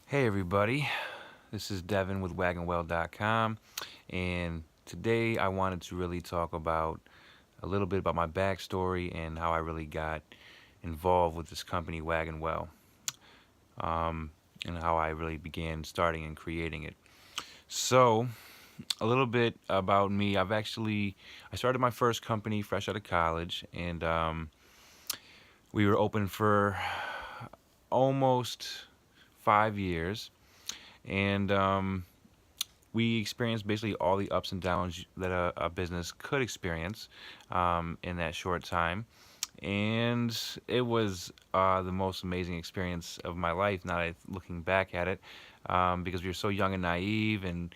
Hey everybody, this is Devin with WagonWell.com, and today I wanted to really talk about a little bit about my backstory and how I really got involved with this company Wagon um, and how I really began starting and creating it. So, a little bit about me. I started my first company fresh out of college, and we were open for almost 5 years, and we experienced basically all the ups and downs that a business could experience in that short time. And it was the most amazing experience of my life, now looking back at it, because we were so young and naive, and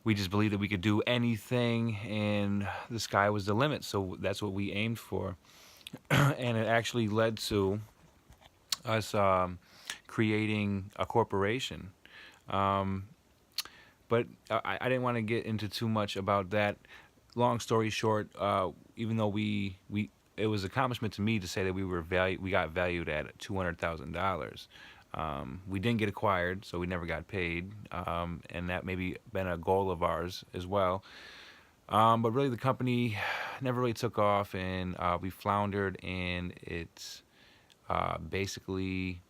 we just believed that we could do anything, and the sky was the limit. So that's what we aimed for. And it actually led to us creating a corporation. Um, but I didn't want to get into too much about that. Long story short, even though we it was an accomplishment to me to say that we got valued at $200,000. We didn't get acquired, so we never got paid, and that maybe been a goal of ours as well. But really, the company never really took off, and we floundered, and it's basically,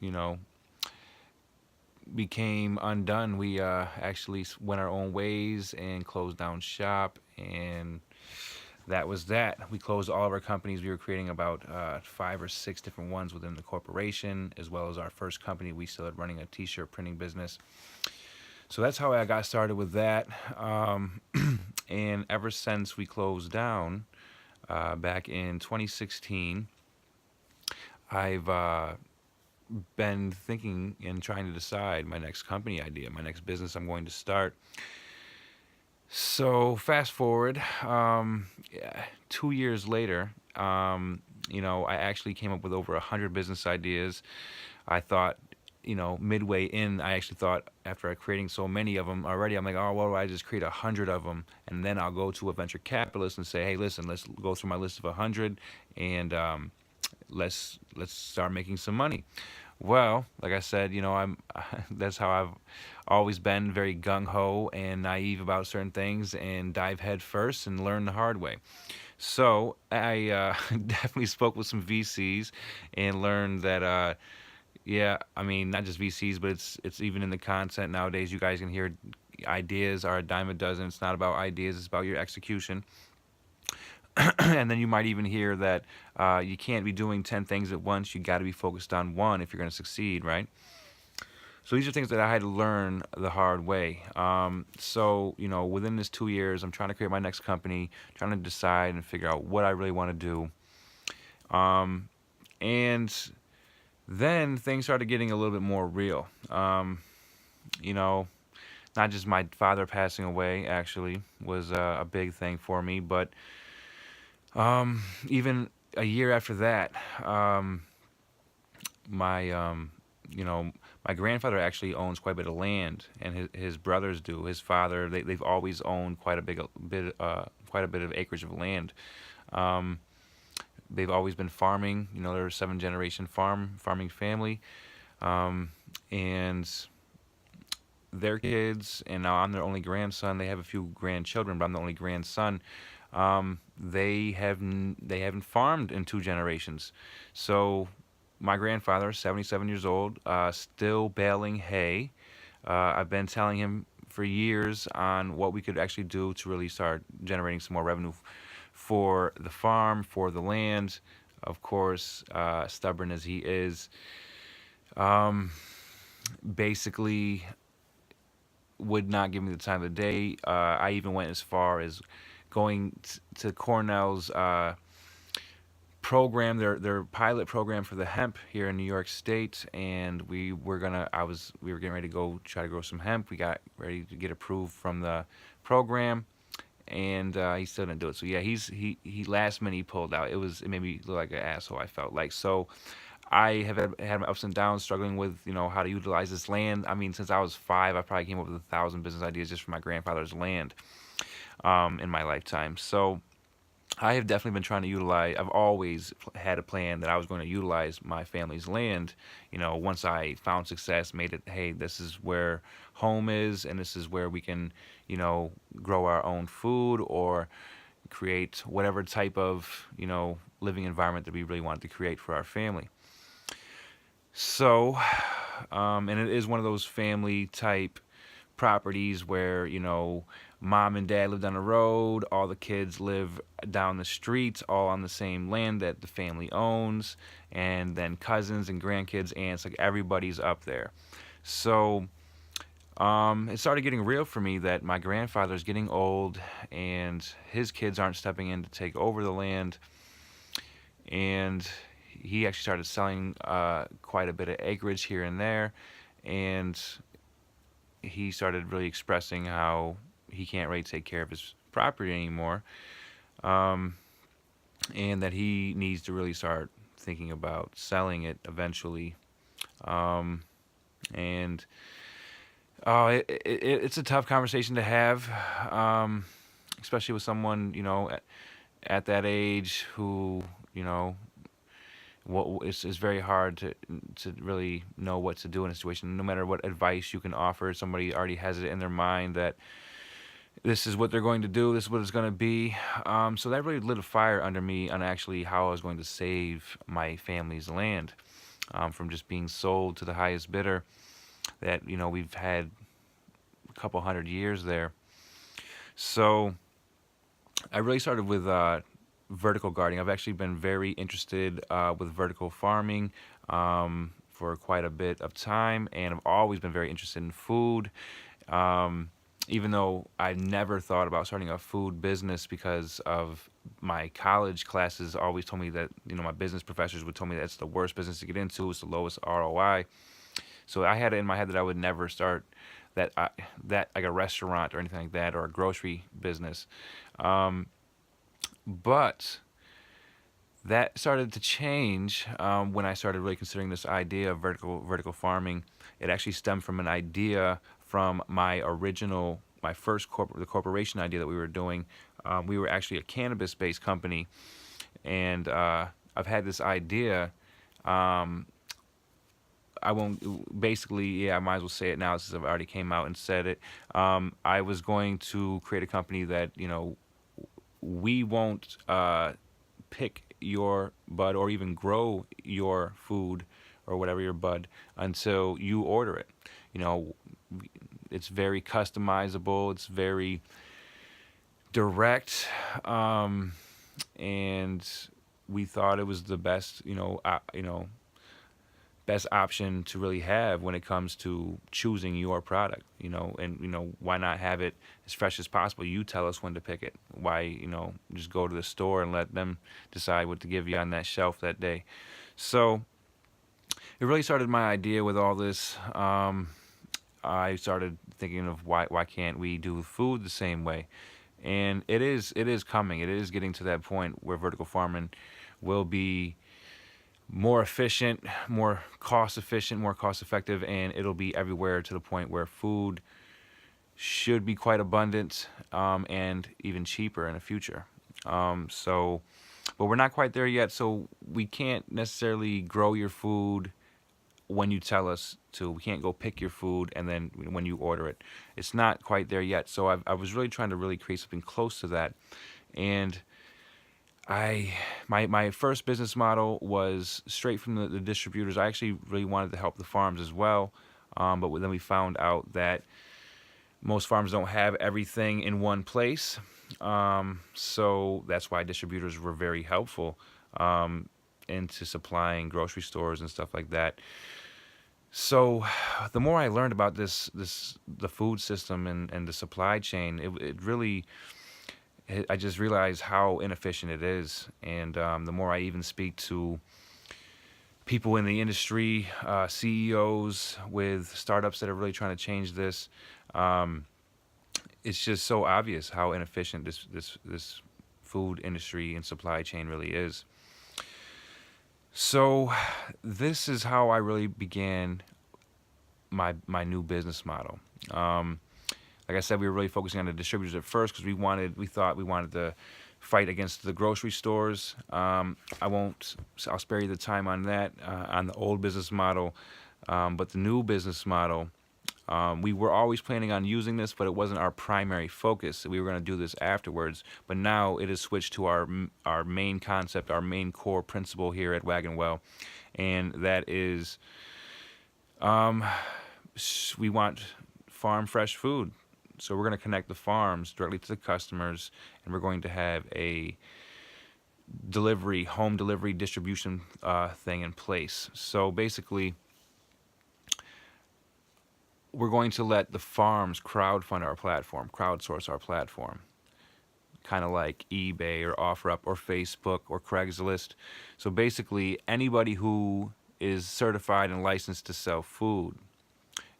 you know, became undone. We actually went our own ways and closed down shop, and that was that. We closed all of our companies. We were creating about 5 or 6 different ones within the corporation, as well as our first company. We still had running a T-shirt printing business. So that's how I got started with that. And ever since we closed down back in 2016, I've been thinking and trying to decide my next company idea, my next business I'm going to start. So fast forward, yeah, 2 years later, I actually came up with over 100 business ideas. I thought, midway in, I actually thought after creating so many of them already, I'm like, oh, well, I just create 100 of them, and then I'll go to a venture capitalist and say, hey, listen, let's go through my list of 100, and let's start making some money. Well, like I said, I'm that's how I've always been, very gung ho and naive about certain things, and dive head first and learn the hard way. So I definitely spoke with some VCs and learned that yeah, I mean, not just VCs, but it's even in the content nowadays. You guys can hear ideas are a dime a dozen. It's not about ideas; it's about your execution. And then you might even hear that you can't be doing 10 things at once. You got to be focused on one if you're going to succeed, right? So these are things that I had to learn the hard way. So within this 2 years, I'm trying to create my next company, trying to decide and figure out what I really want to do. And then things started getting a little bit more real. You know, Not just my father passing away actually was a big thing for me, but even a year after that, my you know my grandfather actually owns quite a bit of land, and his brothers do. His father, they've always owned quite a bit of acreage of land. Um, they've always been farming. They're a 7 generation farming family, and their kids, and now I'm their only grandson. They have a few grandchildren, but I'm the only grandson. They haven't farmed in 2 generations, so my grandfather, 77 years old, still baling hay. I've been telling him for years on what we could actually do to really start generating some more revenue for the farm, for the land. Of course, stubborn as he is, um, basically would not give me the time of the day. I even went as far as going to Cornell's program, their pilot program for the hemp here in New York State, and we were getting ready to go try to grow some hemp. We got ready to get approved from the program, and he still didn't do it. So yeah, he last minute he pulled out. It made me look like an asshole. I felt like so. I have had my ups and downs struggling with how to utilize this land. I mean, since I was 5, I probably came up with 1,000 business ideas just from my grandfather's land in my lifetime. So I have definitely been trying to utilize. I've always had a plan that I was going to utilize my family's land. Once I found success, made it. Hey, this is where home is, and this is where we can, grow our own food or create whatever type of living environment that we really wanted to create for our family. So, and it is one of those family type properties where mom and dad live down the road, all the kids live down the street, all on the same land that the family owns, and then cousins and grandkids, aunts, like everybody's up there. So it started getting real for me that my grandfather's getting old and his kids aren't stepping in to take over the land, and he actually started selling quite a bit of acreage here and there, and he started really expressing how he can't really take care of his property anymore, um, and that he needs to really start thinking about selling it eventually. Um, and it's a tough conversation to have, especially with someone at that age who it's very hard to really know what to do in a situation. No matter what advice you can offer, somebody already has it in their mind that this is what they're going to do, this is what it's going to be. So that really lit a fire under me on actually how I was going to save my family's land from just being sold to the highest bidder that we've had a couple hundred years there. So I really started with vertical gardening. I've actually been very interested with vertical farming for quite a bit of time, and I've always been very interested in food. Even though I never thought about starting a food business because of my college classes always told me that, my business professors would tell me that's the worst business to get into, it's the lowest ROI. So I had it in my head that I would never start that like a restaurant or anything like that, or a grocery business. Um, but that started to change when I started really considering this idea of vertical farming. It actually stemmed from an idea from my first the corporation idea that we were doing. We were actually a cannabis-based company, and I've had this idea. I won't basically, yeah, I might as well say it now since I've already came out and said it. I was going to create a company that we won't pick your bud or even grow your food or whatever your bud until you order it. You know, it's very customizable. It's very direct, and we thought it was the best, best option to really have when it comes to choosing your product. And why not have it as fresh as possible? You tell us when to pick it. Why, just go to the store and let them decide what to give you on that shelf that day. So it really started my idea with all this. I started thinking of why can't we do food the same way? And it is coming. It is getting to that point where vertical farming will be more efficient, more cost efficient, more cost effective, and it'll be everywhere to the point where food should be quite abundant, and even cheaper in the future. But we're not quite there yet, so we can't necessarily grow your food when you tell us to. We can't go pick your food and then when you order it. It's not quite there yet. So I was really trying to really create something close to that. And my first business model was straight from the distributors. I actually really wanted to help the farms as well, but then we found out that most farms don't have everything in one place, so that's why distributors were very helpful into supplying grocery stores and stuff like that. So the more I learned about the food system and the supply chain, it really, I just realized how inefficient it is. And the more I even speak to people in the industry, CEOs with startups that are really trying to change this, it's just so obvious how inefficient this food industry and supply chain really is. So this is how I really began my new business model. Like I said, we were really focusing on the distributors at first because we thought we wanted to fight against the grocery stores. I won't. I'll spare you the time on that, on the old business model, but the new business model. We were always planning on using this, but it wasn't our primary focus. We were going to do this afterwards, but now it has switched to our main concept, our main core principle here at Wagon Well, and that is we want farm fresh food. So we're going to connect the farms directly to the customers, and we're going to have a home delivery distribution thing in place. So basically, we're going to let the farms crowdfund our platform, crowdsource our platform, kind of like eBay or OfferUp or Facebook or Craigslist. So basically, anybody who is certified and licensed to sell food,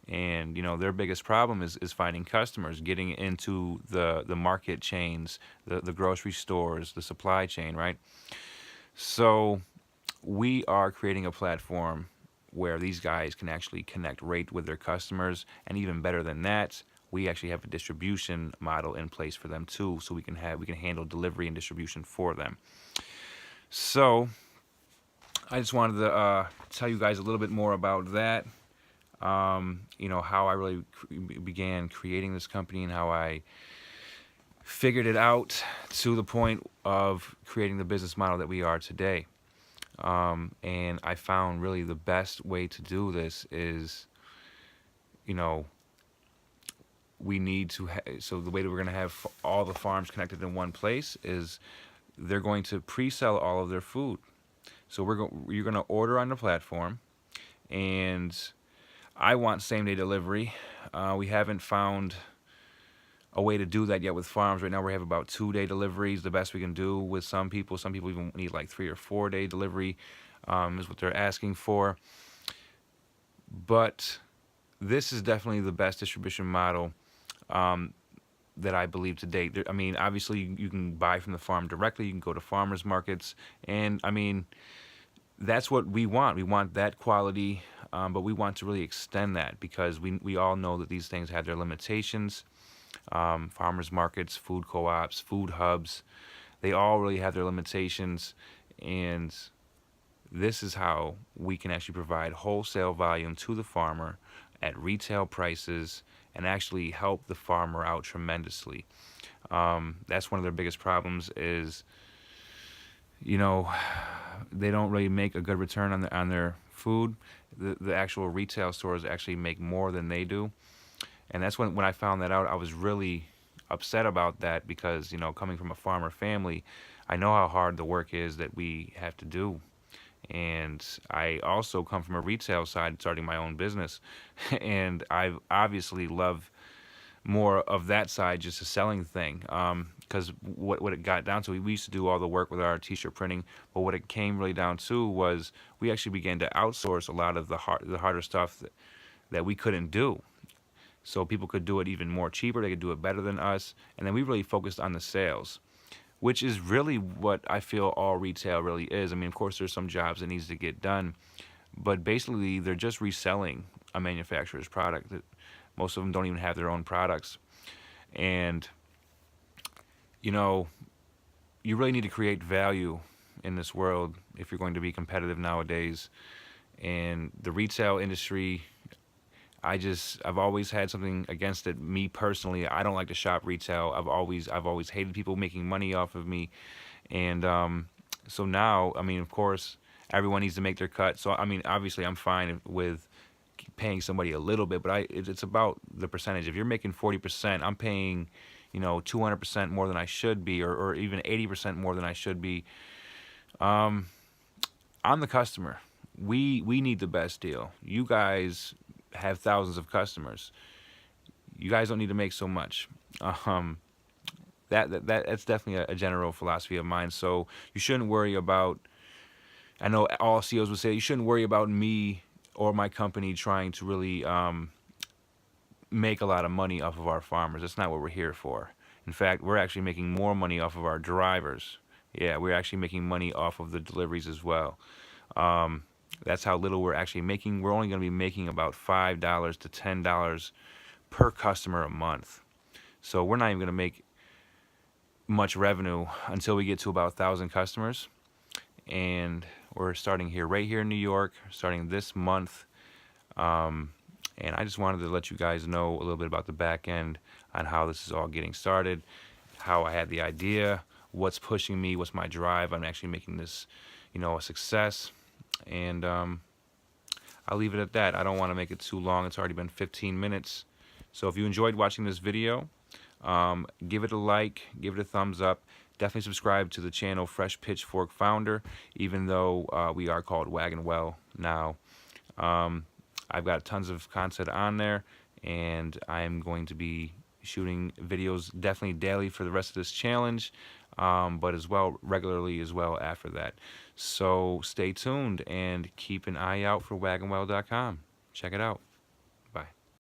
and their biggest problem is finding customers, getting into the market chains, the grocery stores, the supply chain, right? So we are creating a platform where these guys can actually connect right with their customers, and even better than that, we actually have a distribution model in place for them too, so we can handle delivery and distribution for them. So I just wanted to tell you guys a little bit more about that. How I really began creating this company and how I figured it out to the point of creating the business model that we are today. And I found really the best way to do this is, we need to so the way that we're going to have all the farms connected in one place is they're going to pre-sell all of their food. So you're going to order on the platform, and I want same-day delivery. We haven't found a way to do that yet with farms. Right now we have about 2-day deliveries, the best we can do with some people. Some people even need like 3 or 4-day delivery, is what they're asking for. But this is definitely the best distribution model that I believe to date. I mean, obviously you can buy from the farm directly. You can go to farmers markets, and I mean, that's what we want. We want that quality, but we want to really extend that because we all know that these things have their limitations. Farmers markets, food co-ops, food hubs, they all really have their limitations, and this is how we can actually provide wholesale volume to the farmer at retail prices and actually help the farmer out tremendously. That's one of their biggest problems is, they don't really make a good return on their food. The actual retail stores actually make more than they do. And that's when I found that out, I was really upset about that because, coming from a farmer family, I know how hard the work is that we have to do. And I also come from a retail side, starting my own business. And I obviously love more of that side, just a selling thing. Because what it got down to, we used to do all the work with our t-shirt printing, but what it came really down to was we actually began to outsource a lot of the harder stuff that we couldn't do. So people could do it even more cheaper, they could do it better than us, and then we really focused on the sales, which is really what I feel all retail really is. I mean, of course, there's some jobs that needs to get done, but basically they're just reselling a manufacturer's product. Most of them don't even have their own products. And, you really need to create value in this world if you're going to be competitive nowadays. And the retail industry, I've always had something against it. Me personally, I don't like to shop retail. I've always hated people making money off of me. And so now, I mean, of course, everyone needs to make their cut. So, I mean, obviously I'm fine with paying somebody a little bit, but it's about the percentage. If you're making 40%, I'm paying, 200% more than I should be, or even 80% more than I should be. I'm the customer. We need the best deal. You guys have thousands of customers. You guys don't need to make so much. That's definitely a general philosophy of mine. So you shouldn't worry about, I know all CEOs would say, you shouldn't worry about me or my company trying to really make a lot of money off of our farmers. That's not what we're here for. In fact, we're actually making more money off of our drivers. Yeah, we're actually making money off of the deliveries as well. That's how little we're actually making. We're only going to be making about $5 to $10 per customer a month. So we're not even going to make much revenue until we get to about 1,000 customers. And we're starting here, right here in New York, starting this month. And I just wanted to let you guys know a little bit about the back end on how this is all getting started, how I had the idea, what's pushing me, what's my drive. I'm actually making this, a success. And I'll leave it at that. I don't want to make it too long. It's already been 15 minutes. So if you enjoyed watching this video, give it a like, give it a thumbs up. Definitely subscribe to the channel Fresh Pitchfork Founder, even though we are called Wagon Well now. I've got tons of content on there, and I'm going to be shooting videos definitely daily for the rest of this challenge, but as well regularly as well after that. So stay tuned and keep an eye out for wagonwell.com. Check it out.